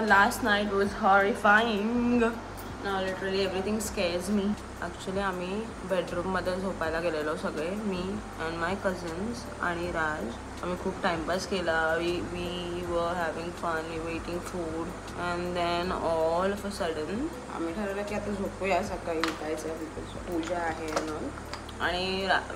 last night was horrifying. Now literally everything scares me. Actually आम्ही बेडरूममध्ये झोपायला गेलेलो सगळे, मी अँड माय कझन्स आणि राज. आम्ही खूप टाइमपास केला. We were having fun, we waiting food and then all of a sudden आम्ही ठरवलं की आता झोपूया, सकाळी उठायचं, पूजा आहे ना. आणि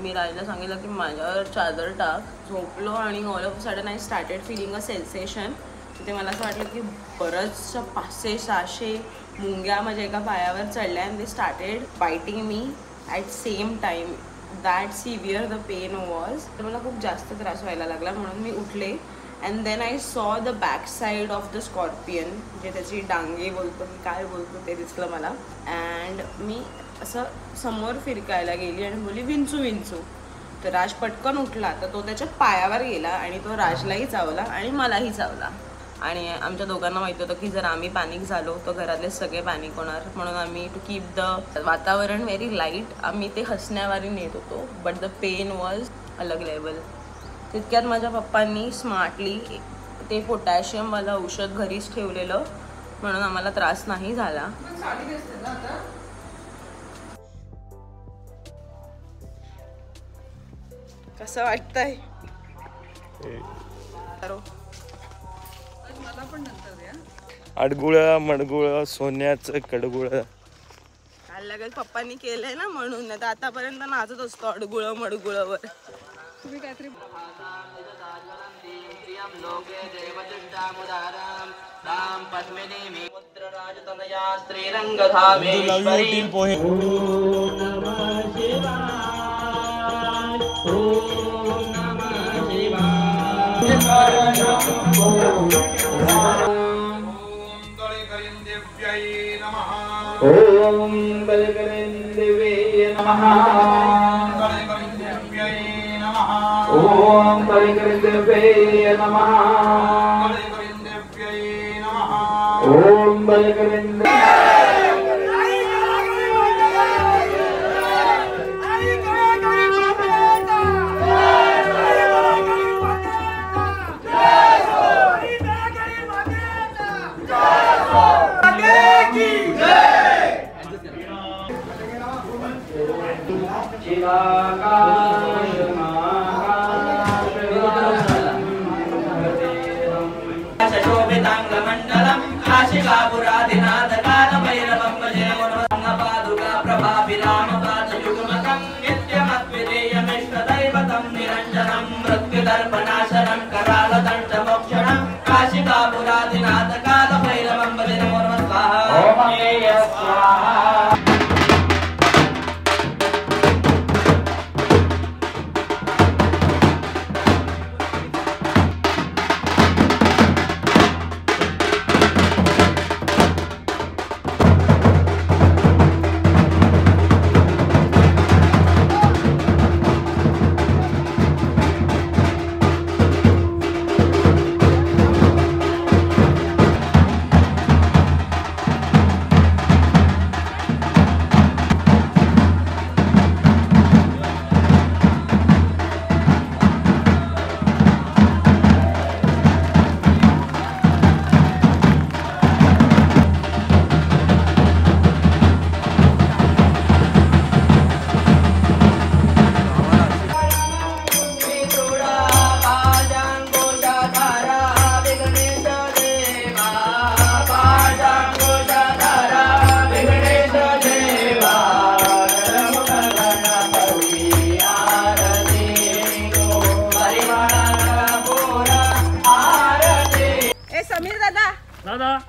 मी राजला सांगितलं की माझ्यावर चादर टाक. झोपलो आणि all of sudden I started feeling a sensation. तिथे मला असं वाटलं की बरंचसं 500-600 मुंग्या माझ्या एका पायावर चढल्या and they started biting me at same time. That severe the pain was. तर मला खूप जास्त त्रास व्हायला लागला म्हणून मी उठले and then I saw the back side of the scorpion, जे त्याची डांगे बोलतो मी काय बोलतो ते दिसलं मला. अँड मी असं समोर फिरकायला गेली आणि बोलली विंचू विंचू. तर राज पटकन उठला, तर तो त्याच्या पायावर गेला आणि तो राजलाही चावला आणि मलाही चावला. आणि आमच्या दोघांना माहिती होतं की जर आम्ही पॅनिक झालो तर घरातले सगळे पॅनिक होणार, म्हणून आम्ही टू कीप द वातावरण व्हेरी लाईट आम्ही ते हसण्यावारी नेत होतो. बट द पेन वॉज अलग लेवल. तितक्यात माझ्या पप्पांनी स्मार्टली ते पोटॅशियमवालं औषध घरीच ठेवलेलं, म्हणून आम्हाला त्रास नाही झाला. कसं वाटतंय? अडगुळ मडगुळ सोन्याचं कडगुळ काल लगेच पप्पांनी केलंय ना, म्हणून नाही तर आतापर्यंत नाचत असतो अडगुळ मडगुळवर. तुम्ही काहीतरी ओम बलकरेंद्रवे नमः. ओम बलकरेंद्रवे नमः. ओम बलकरेंद्र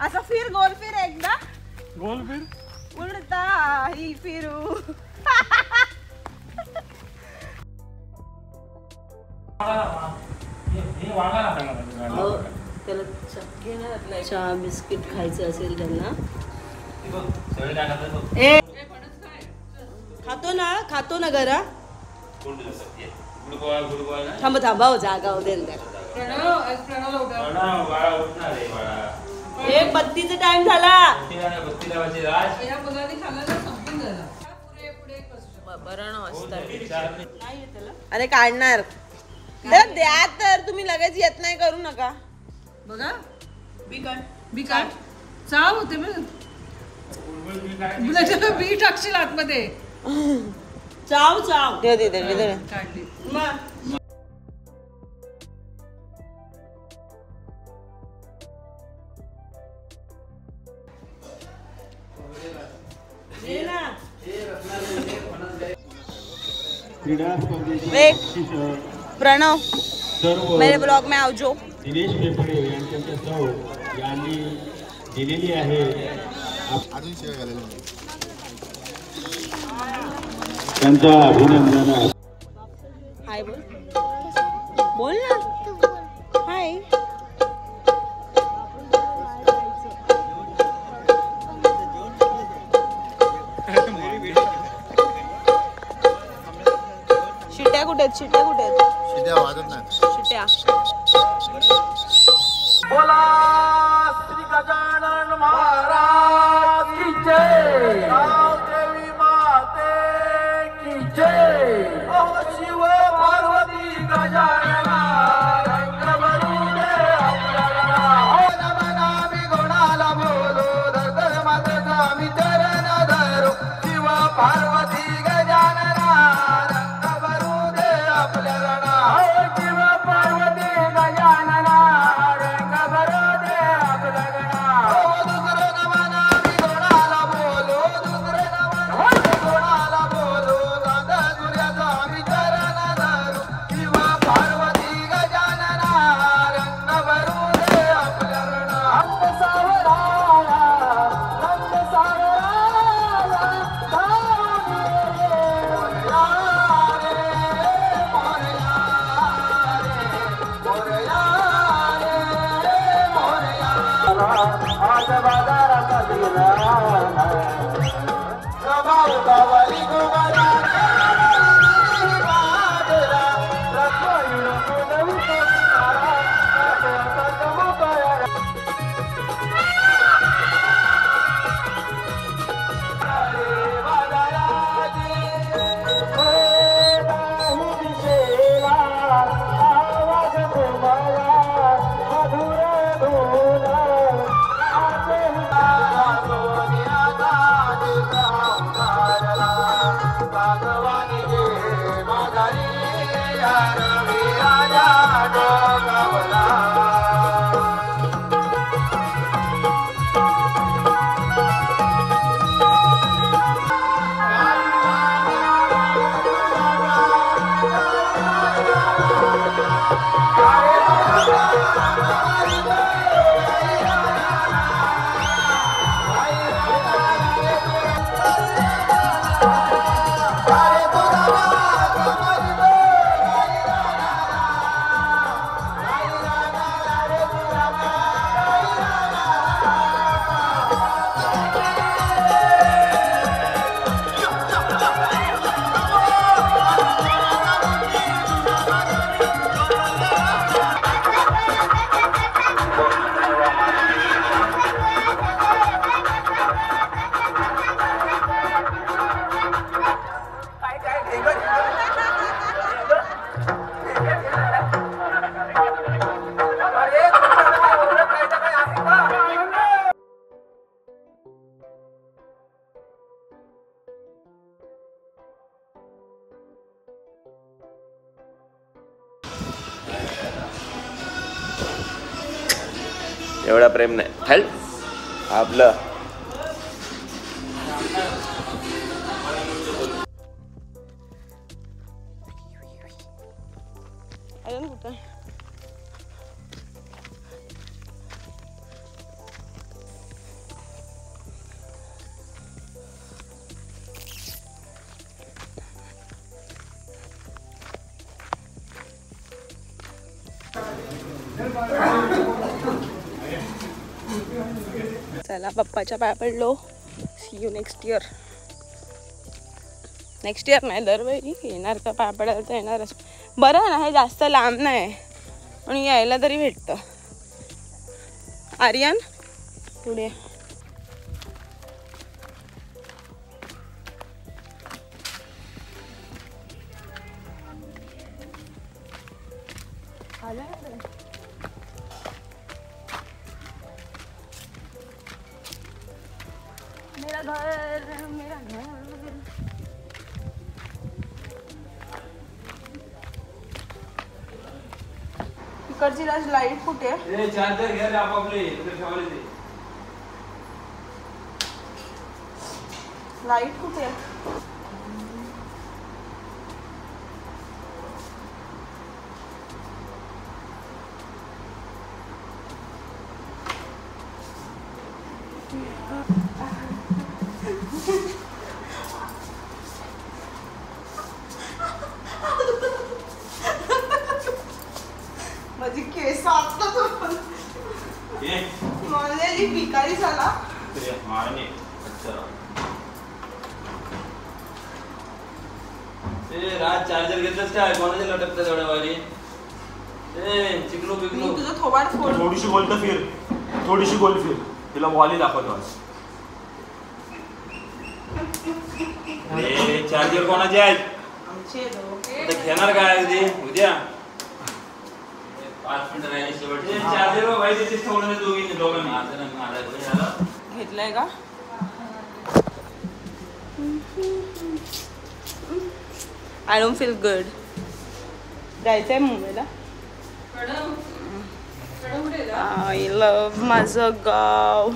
असं फिर गोल फिर एकदा गोल फिर उडता ही फिरू. त्याला चहा बिस्किट खायचं असेल त्यांना. खातो ना घरा. थांब थांबा हो, जागा हो दे. एक बत्तीचा टाइम झाला. अरे काढणार द्या तर तुम्ही लगेच येत नाही करू नका. बघा बिकाट चाव होते मी टाकशील आतमध्ये चाव चाव दे दे दे दे काढली प्रणव मेरे ब्लॉग में आवजो. दिनेश पेपडे यांच्या सौ यांनी दिलेली आहे त्यांचा अभिनंदन. हाय बोल बोल ना हाय. शिट्या कुठे आहेत शिट्या कुठे आहेत शिट्या वाजत नाही शिट्या. बोला श्री गजानन महाराज की जय. देवी माते की जय. शिव पार्वती गजानना रंग भरू दे आपल्याला. नमनामी गुणाला बोलो धर मातेचा मी चरण धरू. शिव पार्वती गजानना रंग भरू दे आपल्याला. शिव पार्वती गजानना एवढा प्रेम नाही हेल्प आपलं. अजून कुठं चला पप्पाच्या पाया पडलो. See you next year. Next year नाही दरवेळी येणार का पाया पडायला तर येणारच. बरं ना हे जास्त लांब नाही पण यायला तरी भेटतं. आर्यन पुढे घर मेरा घर. इकडची राज लाईट कुठे आहे? चार्जर घ्या रे आपापले ठेवायला ते. लाईट कुठे आहे? माझी केस आता मला भिकारी झाला. राज चार्जर घेतलंस काय कोणाच्या लटकतात एवढ्या वारी चिकलो पिकलो. तुझं थोबाड फोड. थोडीशी गोल तर फिर, थोडीशी गोल फिर, तिला बॉली दाखवतो आज. चार्जर कोणाचे आहेत? आमचे दोघे. घेणार काय अगदी उद्या 5 मिनिटं राहिले शेवटचे. चार्जर भाई तिथेच ठेवलं नाही दोघांनी. घेतलंय का? I don't feel good. जायचंय मुंबईला. आय लव्ह माझं गाव.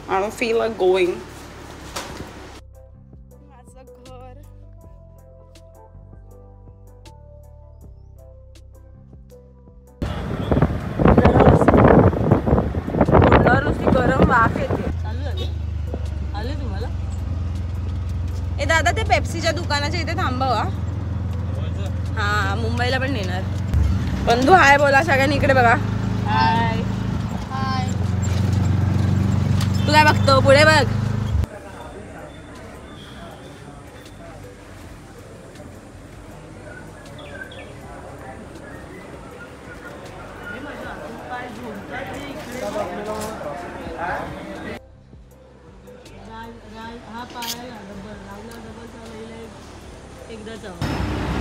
I don't feel like going. माझं घर. तोंडावर नुसती गरम वाफ येते. चालू झाली? आले तुम्हाला? ए दादा ते पेप्सीच्या दुकानाच्या इथे थांबवा. हा मुंबईला पण नेणार. बंधू हाय बोला सगळ्यांनी इकडे बघा. हाय हाय. तू काय बघतो? पुढे बघ. हा पायाला डबल लागला. डबल चालू एकदा चालू.